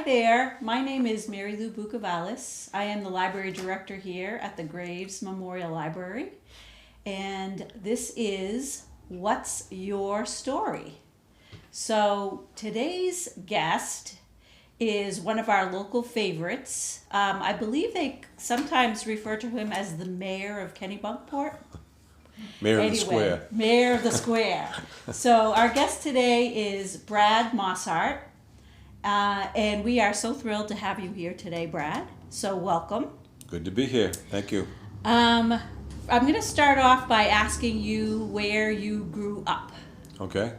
there. My name is Mary Lou Bucavalis. I am the library director here at the Graves Memorial Library. And this is What's Your Story? So today's guest is one of our local favorites. I believe they sometimes refer to him as the mayor of Kennebunkport. Mayor of the Square. Mayor of the Square. So our guest today is Brad Maushart. And we are so thrilled to have you here today, Brad. So welcome. Good to be here. Thank you. I'm going to start off by asking you where you grew up. Okay.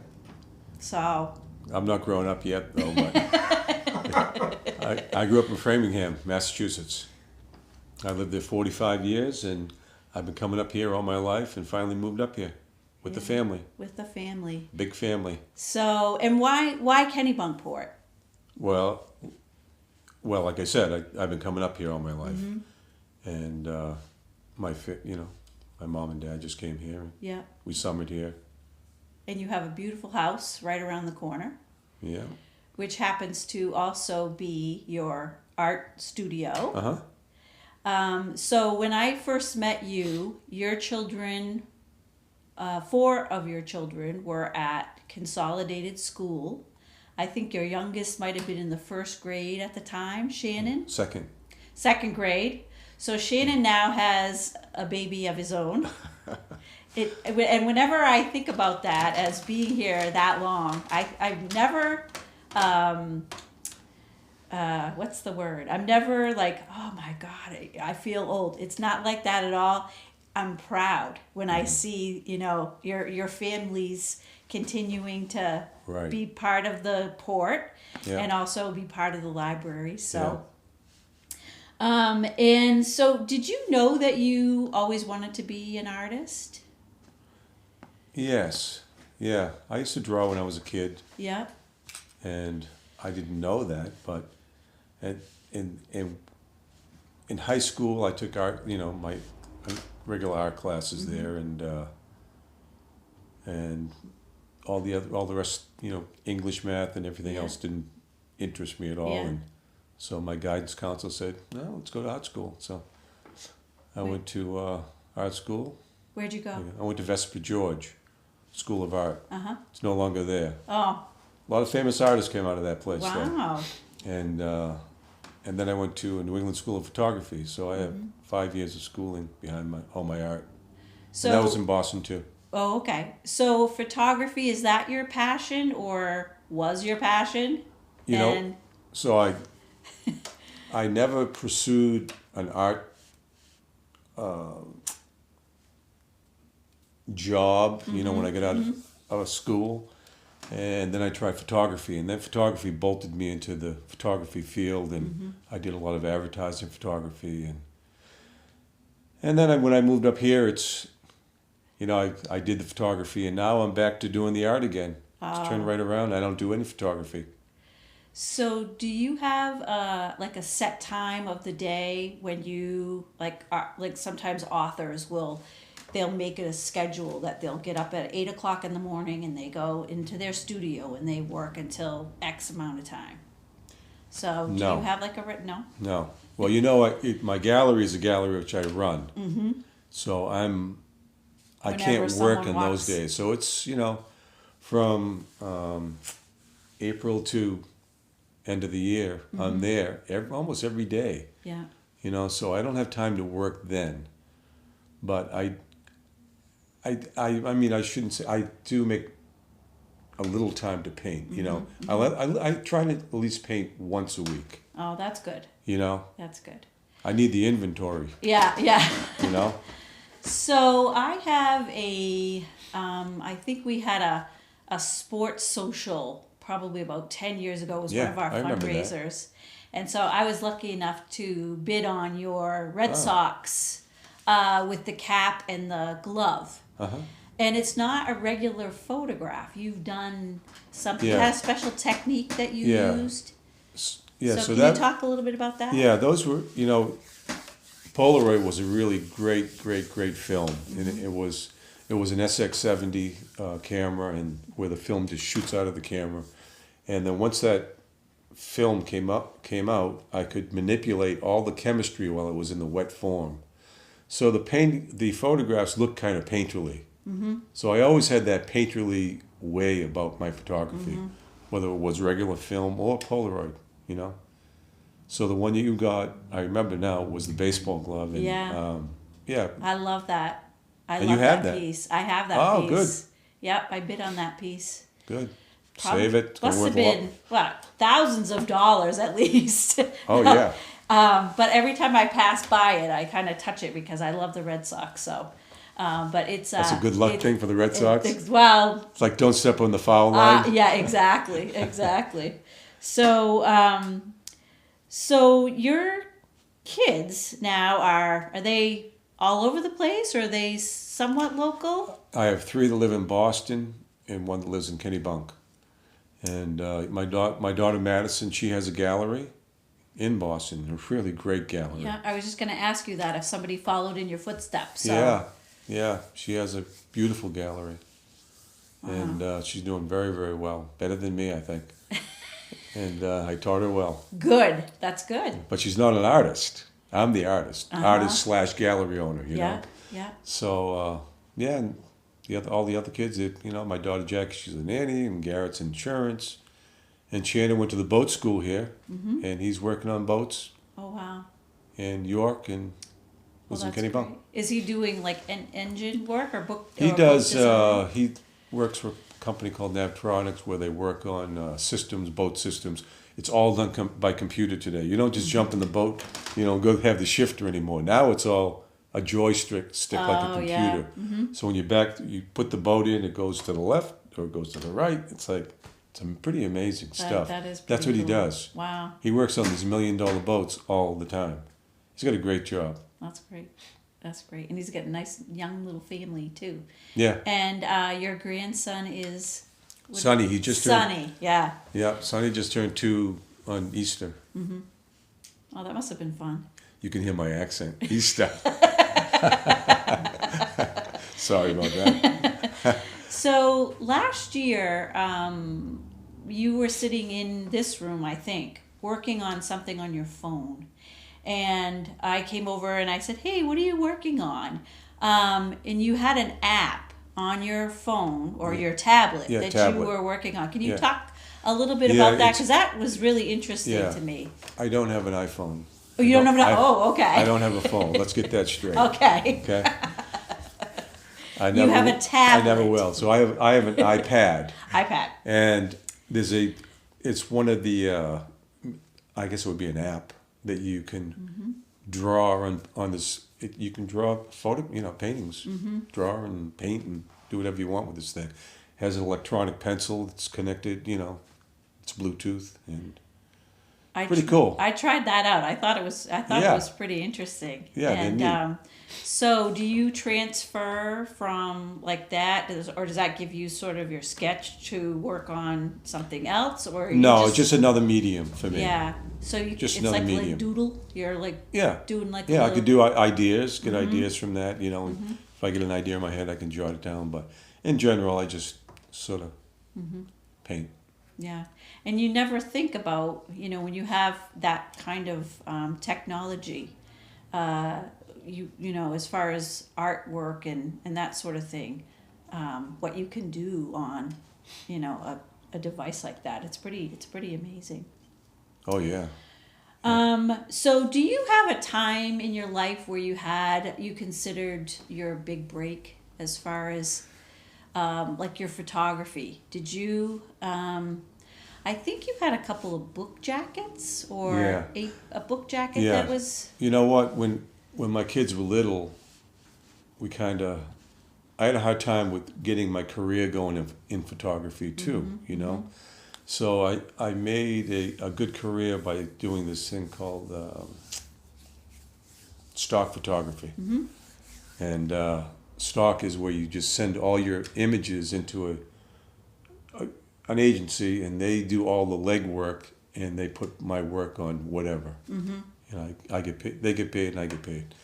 So. I'm not growing up yet, though, but I grew up in Framingham, Massachusetts. I lived there 45 years, and I've been coming up here all my life and finally moved up here with the family. With the family. Big family. So, and why Kennebunkport? Well, like I said, I've been coming up here all my life, and my mom and dad just came here. Yeah. We summered here. And you have a beautiful house right around the corner. Yeah. Which happens to also be your art studio. Uh-huh. So when I first met you, your children, 4 of your children were at Consolidated School. I think your youngest might have been in the 1st grade at the time, Shannon? Second grade. So Shannon now has a baby of his own. And whenever I think about that as being here that long, I've never, what's the word? I'm never like, oh my God, I feel old. It's not like that at all. I'm proud when I see, your families continuing to be part of the port and also be part of the library. So, and so did you know that you always wanted to be an artist? Yes. Yeah. I used to draw when I was a kid. Yeah. And I didn't know that, but in high school I took art, my regular art classes there, and all the rest, English, math, and everything else didn't interest me at all. And so my guidance counselor said, "No, let's go to art school." So I went to art school. Where'd you go? I went to Vesper George School of Art. Uh-huh. It's no longer there. Oh. A lot of famous artists came out of that place. Wow. Though. And then I went to a New England School of Photography. So I have 5 years of schooling behind all my art. So, and that was in Boston too. Oh, okay. So photography, is that your passion or was your passion? So I never pursued an art job, when I got out of school. And then I tried photography, and then photography bolted me into the photography field, and I did a lot of advertising photography, and then when I moved up here, it's, I did the photography, and now I'm back to doing the art again. It's turned right around. I don't do any photography. So do you have like a set time of the day when you like sometimes authors they'll make it a schedule that they'll get up at 8 o'clock in the morning and they go into their studio and they work until X amount of time. So do you have like a written? No? No. Well, my gallery is a gallery which I run. Mm-hmm. So I can't work in those days. So it's, from April to end of the year, I'm there almost every day. Yeah. So I don't have time to work then. But I mean, I shouldn't say, I do make a little time to paint, I try to at least paint once a week. Oh, that's good. That's good. I need the inventory. Yeah. So I have I think we had a sports social probably about 10 years ago. It was one of our fundraisers. And so I was lucky enough to bid on your Red Sox with the cap and the glove. Uh-huh. And it's not a regular photograph. You've done something, had a special technique that you used. Yeah, so can you talk a little bit about that? Yeah, those were, Polaroid was a really great film. And it was an SX70 camera, and where the film just shoots out of the camera. And then once that film came out, I could manipulate all the chemistry while it was in the wet form. So the photographs look kind of painterly. So I always had that painterly way about my photography, whether it was regular film or Polaroid, you know. So the one you got, I remember now, was the baseball glove. And, Yeah. yeah. I love that. I And love you have that that. piece. I have that Oh, piece. good. Yep, I bid on that piece. Good. Probably Save it. It's must worth have a lot. been what, thousands of dollars at least. Oh, yeah. But every time I pass by it, I kind of touch it because I love the Red Sox. So, but it's That's a good luck thing for the Red Sox. Well, It's like don't step on the foul line. yeah, exactly, exactly. So, so your kids now are they all over the place, or are they somewhat local? I have 3 that live in Boston and 1 that lives in Kennebunk. And my daughter Madison, she has a gallery in Boston, a really great gallery. Yeah, I was just going to ask you that if somebody followed in your footsteps. So. Yeah, she has a beautiful gallery, and she's doing very, very well, better than me, I think. And I taught her well. Good, that's good. But she's not an artist. I'm the artist, artist / gallery owner. You know. Yeah. So yeah, and all the other kids, my daughter Jackie, she's a nanny, and Garrett's insurance, and Shannon went to the boat school here, and he's working on boats. Oh wow. In York and was in Kennebunk. Great. Is he doing like an engine work or book? He or does. boat design? He works for a company called Navtronics, where they work on systems, boat systems. It's all done by computer today. You don't just jump in the boat, go have the shifter anymore. Now it's all a joystick like a computer. Yeah. So when you put the boat in, it goes to the left or it goes to the right. It's some pretty amazing stuff. That is That's pretty what he cool. does. Wow, He works on these $1 million boats all the time. He's got a great job. that's great. That's great, and he's got a nice young little family too. Yeah. And your grandson is Sonny, he just turned. Sonny. Yeah. Yeah, Sonny just turned 2 on Easter. Oh, that must have been fun. You can hear my accent. Easter. Sorry about that. So last year, you were sitting in this room, I think, working on something on your phone. And I came over and I said, "Hey, what are you working on?" And you had an app on your phone or your tablet that tablet. you were working on. Can you Yeah. talk a little bit Yeah, about that? it's- Because that was really interesting Yeah. to me. I don't have an iPhone. Oh, you don't have an... Oh, okay. I don't have a phone. Let's get that straight. Okay. Okay. You have a tablet. I never will. So I have an iPad. iPad. And it's one of the, I guess it would be an app that you can draw on this. You can draw paintings, draw and paint and do whatever you want with this thing. Has an electronic pencil that's connected, it's Bluetooth and pretty cool. I tried that out. I thought it was pretty interesting. Yeah, and they're neat. So do you transfer from like that, or does that give you sort of your sketch to work on something else, or No, it's just another medium for me. yeah. So it's another like medium. doodle. You're like doing like I could do ideas, get ideas from that. If I get an idea in my head, I can jot it down. But in general, I just sort of paint. Yeah, and you never think about, when you have that kind of technology, as far as artwork and that sort of thing, what you can do on, a device like that. It's pretty amazing. Oh yeah. So do you have a time in your life where you considered your big break as far as like your photography? Did you I think you had a couple of book jackets or a book jacket that was... You know what? When my kids were little, I had a hard time with getting my career going in photography too, So I made a good career by doing this thing called stock photography. And stock is where you just send all your images into an agency, and they do all the legwork, and they put my work on whatever. I get paid, they get paid, and I get paid.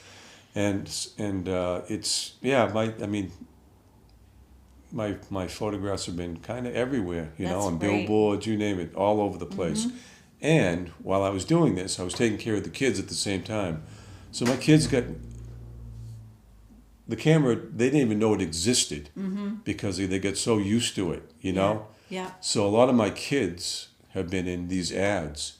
And it's my photographs have been kind of everywhere, That's on great. billboards, you name it, all over the place. And while I was doing this, I was taking care of the kids at the same time. So my kids got the camera, they didn't even know it existed because they get so used to it, you know? Yeah. So a lot of my kids have been in these ads.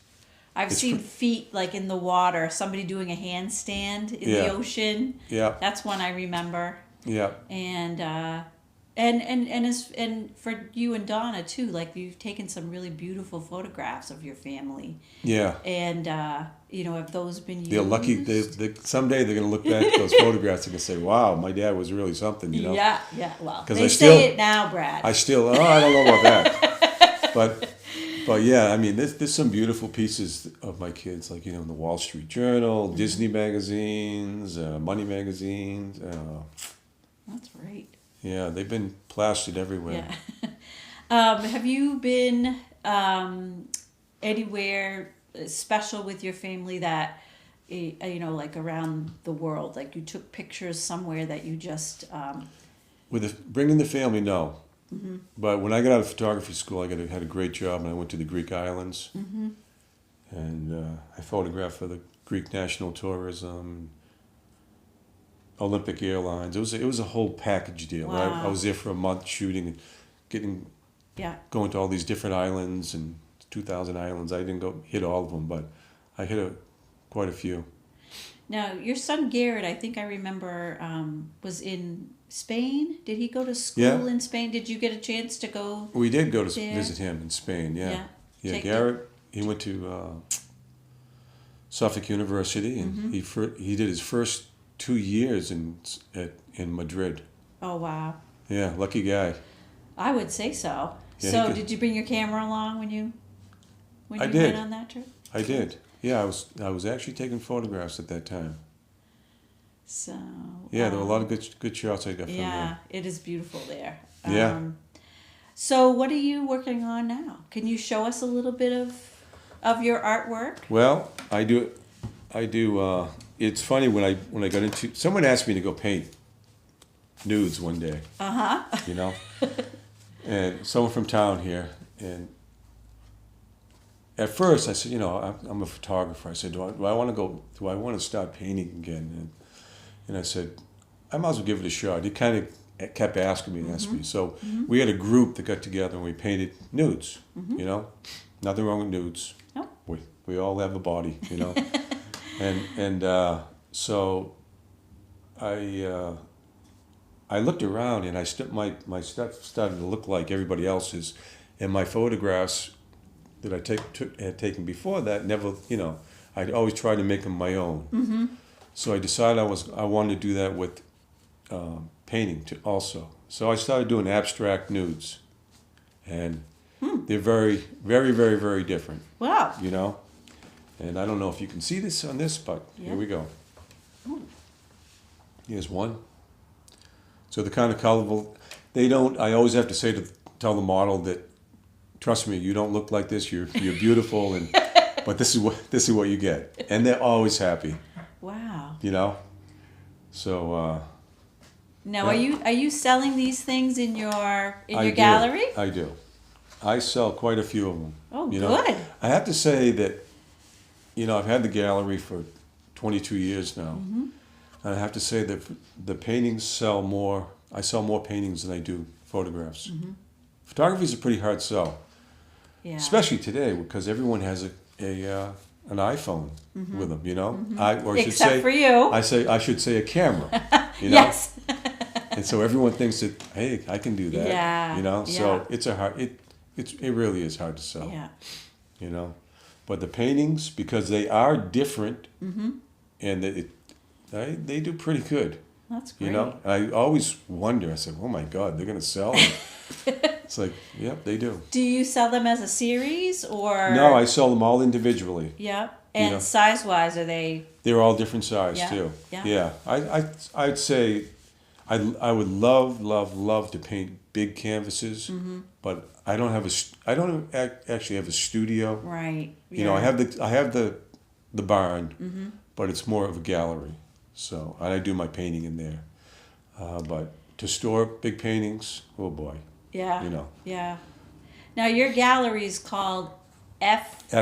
I've seen feet like in the water, somebody doing a handstand in the ocean. Yeah. That's one I remember. Yeah. And for you and Donna too, like you've taken some really beautiful photographs of your family. Yeah. And have those been used? They're lucky. Someday they're going to look back at those photographs and can say, "Wow, my dad was really something." You know. Yeah. Yeah. Well, they say it now, Brad. I don't know about that, but yeah, I mean, there's some beautiful pieces of my kids, like in the Wall Street Journal, Disney magazines, Money magazines. That's great. Yeah, they've been plastered everywhere. Yeah. Have you been anywhere special with your family that, like around the world? Like you took pictures somewhere that you just... Bringing the family, no. Mm-hmm. But when I got out of photography school, I had a great job, and I went to the Greek islands. Mm-hmm. And I photographed for the Greek National Tourism, Olympic Airlines. It was a whole package deal. Wow. I was there for a month shooting and going to all these different islands and 2,000 islands. I didn't go hit all of them, but I hit quite a few. Now, your son Garrett, I think I remember, was in Spain. Did he go to school in Spain? Did you get a chance to go? We did go to visit him in Spain. Yeah. Garrett, he went to Suffolk University, and he did his first 2 years in Madrid. Oh, wow. Yeah, lucky guy. I would say so. Yeah, so did you bring your camera along when you went on that trip? I did. Yeah, I was actually taking photographs at that time. So yeah, there were a lot of good shots I got from there. Yeah, it is beautiful there. Yeah. So what are you working on now? Can you show us a little bit of your artwork? Well, I do. It's funny when I got into. Someone asked me to go paint nudes one day. And someone from town here, and at first I said, I'm a photographer. I said, do I want to start painting again? And I said, I might as well give it a shot. He kind of kept asking me and asking me. So we had a group that got together and we painted nudes. Nothing wrong with nudes. No. We all have a body, and so I looked around and my stuff started to look like everybody else's, and my photographs that I had taken before that never, I'd always tried to make them my own. Mm-hmm. So I decided I wanted to do that with painting also. So I started doing abstract nudes, and they're very, very, very, very different. Wow. And I don't know if you can see this on this, but here we go. Ooh. Here's one. So the kind of colorful, I always have to tell the model that, trust me, you don't look like this. You're beautiful, but this is what you get, and they're always happy. Wow. So. Now, are you selling these things in your gallery? I do. I sell quite a few of them. Oh, good. I have to say that, I've had the gallery for 22 years now. Mm-hmm. And I have to say that the paintings sell more. I sell more paintings than I do photographs. Mm-hmm. Photography is a pretty hard sell, especially today because everyone has an iPhone with them. Mm-hmm. Except for you. I should say a camera. Yes. And so everyone thinks that, hey, I can do that. Yeah. So it's it really is hard to sell. Yeah. But the paintings, because they are different, and they do pretty good. That's great. I always wonder. I said, "Oh my God, they're going to sell them." It's like, yep, they do. Do you sell them as a series or? No, I sell them all individually. Yeah, and size-wise, are they? They're all different size too. Yeah. I'd say, I would love to paint big canvases, but I don't actually have a studio. Right. I have the barn, but it's more of a gallery. So I do my painting in there, but to store big paintings, oh boy. Yeah. Yeah. Now your gallery is called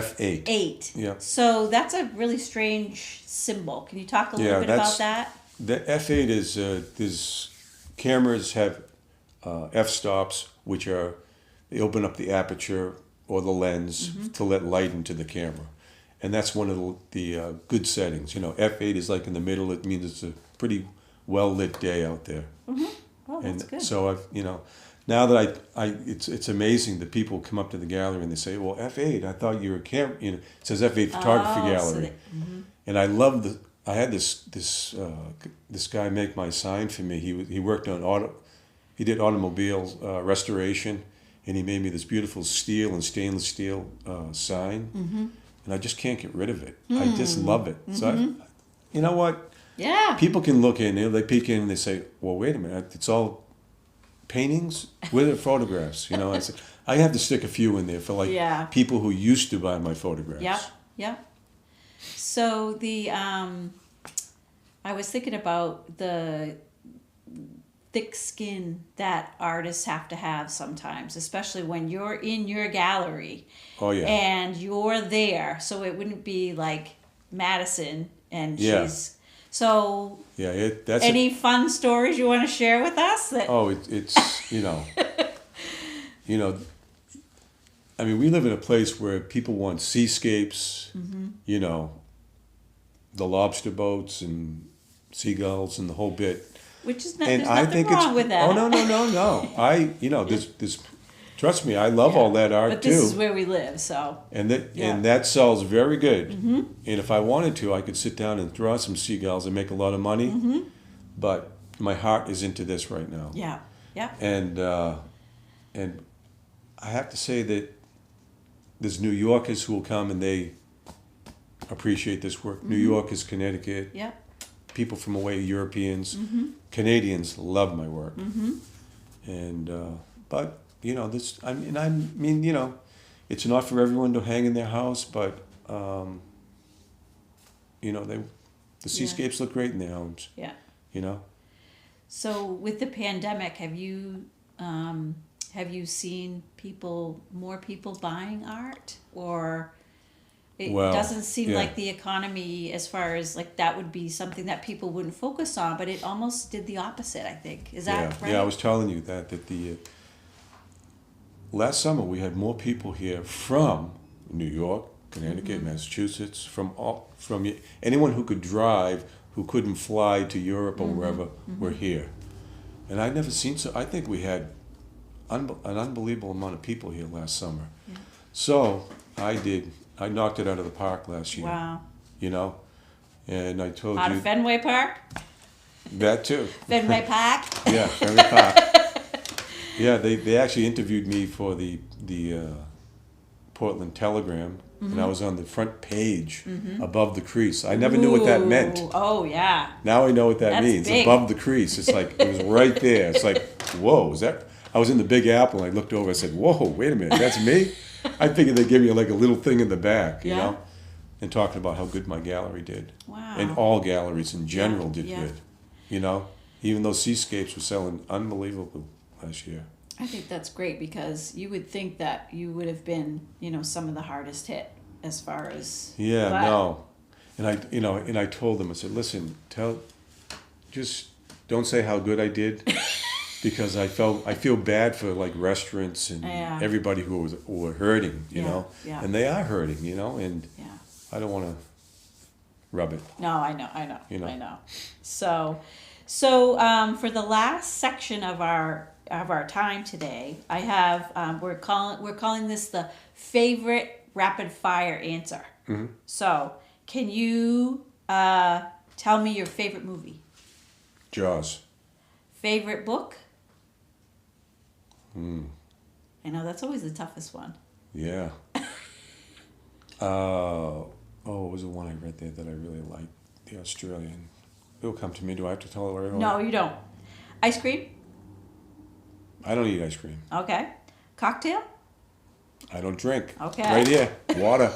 F8. 8. Yeah. So that's a really strange symbol. Can you talk a little Yeah, bit that's- about that? The F8 is there's cameras have f-stops, which are they open up the aperture or the lens to let light into the camera, and that's one of the good settings. F8 is like in the middle. It means it's a pretty well lit day out there. Oh, that's And good. so now that it's amazing that people come up to the gallery and they say, "Well, F8, I thought you were it says F8 photography Oh, so gallery," and I love the. I had this guy make my sign for me. He worked on he did automobile restoration, and he made me this beautiful steel and stainless steel sign, and I just can't get rid of it. I just love it. So you know what? Yeah. People can look in, they peek in and they say, well, wait a minute, it's all paintings? Where are the photographs? I said, I have to stick a few in there for Yeah. people who used to buy my photographs. Yep. Yep. So I was thinking about the thick skin that artists have to have sometimes, especially when you're in your gallery. Oh, yeah. And you're there. So it wouldn't be like Madison and Yeah. she's... So, Yeah, that's any fun stories you want to share with us? it's I mean, we live in a place where people want seascapes, the lobster boats and seagulls and the whole bit. Which is not, And there's I nothing think wrong with that. Oh no. This trust me, I love all that art But too. this is where we live, so. And that Yeah. and that sells very good. And if I wanted to, I could sit down and draw some seagulls and make a lot of money. But my heart is into this right now. Yeah, yeah. And I have to say that there's New Yorkers who will come and they appreciate this work. New Yorkers, Connecticut, Yeah. people from away, Europeans, Canadians love my work. And but this I mean it's not for everyone to hang in their house, but the seascapes look great in their homes. Yeah. So with the pandemic, have you seen more people buying art, or it Well, doesn't seem yeah. like the economy, as far as like that would be something that people wouldn't focus on, but it almost did the opposite, I think. Is that right? Yeah, I was telling you that the last summer we had more people here from New York, Connecticut, Massachusetts, from anyone who could drive, who couldn't fly to Europe or wherever, were here. And I'd never seen I think we had an unbelievable amount of people here last summer. Yeah. So I knocked it out of the park last year. Wow. And I told Out you of Fenway Park? that too. Fenway Park? Yeah, Fenway Park. Yeah, they actually interviewed me for the Portland Telegram, and I was on the front page above the crease. I never knew what that meant. Ooh, oh, yeah. Now I know what that That's means. big. Above the crease. It's like, it was right there. It's like, whoa, is that? I was in the Big Apple, and I looked over, I said, whoa, wait a minute, that's me? I figured they'd give you like a little thing in the back, Yeah. and talking about how good my gallery did. Wow. And all galleries in general did Yeah. good. Even though seascapes were selling unbelievable last year. I think that's great, because you would think that you would have been, some of the hardest hit as far as... Yeah, but- no. And I told them, I said, listen, just don't say how good I did, because I feel bad for like restaurants and Yeah. everybody who were hurting, Yeah. and they are hurting, and Yeah. I don't want to rub it. No, I know. You know. I know. So for the last section of our time today, I have we're calling this the favorite rapid fire answer. So, can you tell me your favorite movie? Jaws. Favorite book? I know that's always the toughest one. Yeah. What was the one I read there that I really liked? The Australian. It'll come to me. Do I have to tell it right away? No, you don't. Ice cream? I don't eat ice cream. Okay. Cocktail? I don't drink. Okay. Right here. Water.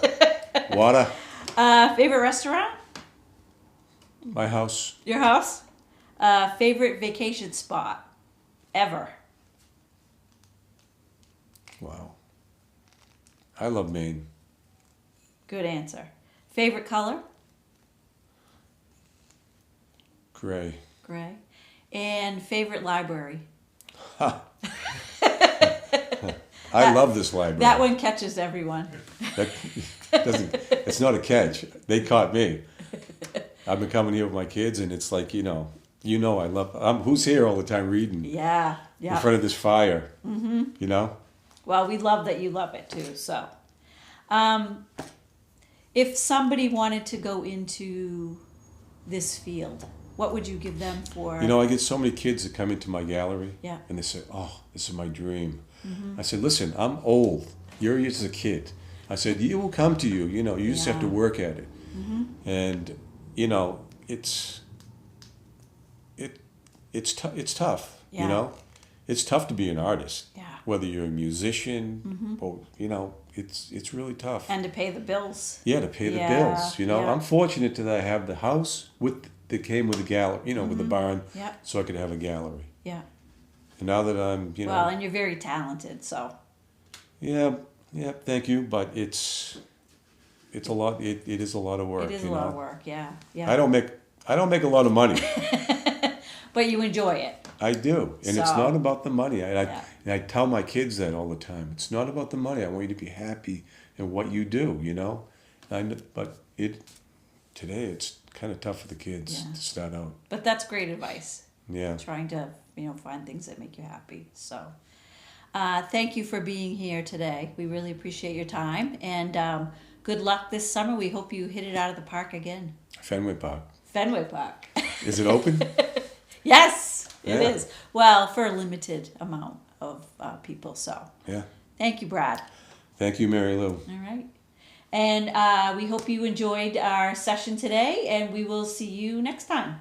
Water. Favorite restaurant? My house. Your house? Favorite vacation spot ever? Wow. I love Maine. Good answer. Favorite color? Gray. Gray. And favorite library? I love this library. That one catches everyone. That doesn't. It's not a catch. They caught me. I've been coming here with my kids, and it's like, I love. Who's here all the time reading Yeah. in front of this fire? Mm-hmm. You know. Well, we love that you love it too. So, if somebody wanted to go into this field, what would you give them for? I get so many kids that come into my gallery, Yeah. and they say, "Oh, this is my dream." I said, "Listen, I'm old. You're just a kid." I said, "You will come to you. You just have to work at it." And it's tough. Yeah. It's tough to be an artist. Yeah. Whether you're a musician, or it's really tough. And to pay the bills. Yeah, to pay the bills. Yeah. I'm fortunate that I have the house that came with the gallery. With the barn, Yeah. so I could have a gallery. Yeah. And now that I'm, Well, and you're very talented, so. Yeah, thank you, but it's a lot. It is a lot of work. It is a lot of work. Yeah. Yeah. I don't make a lot of money. But you enjoy it. I do, and it's So- not about the money. Yeah. And I tell my kids that all the time. It's not about the money. I want you to be happy in what you do. But today it's kind of tough for the kids Yeah. to start out. But that's great advice. Yeah. Trying to, find things that make you happy. So, thank you for being here today. We really appreciate your time. And good luck this summer. We hope you hit it out of the park again. Fenway Park. Fenway Park. Is it open? Yes, it Yeah. is. Well, for a limited amount of people. So, Yeah. thank you, Brad. Thank you, Mary Lou. All right. And we hope you enjoyed our session today, and we will see you next time.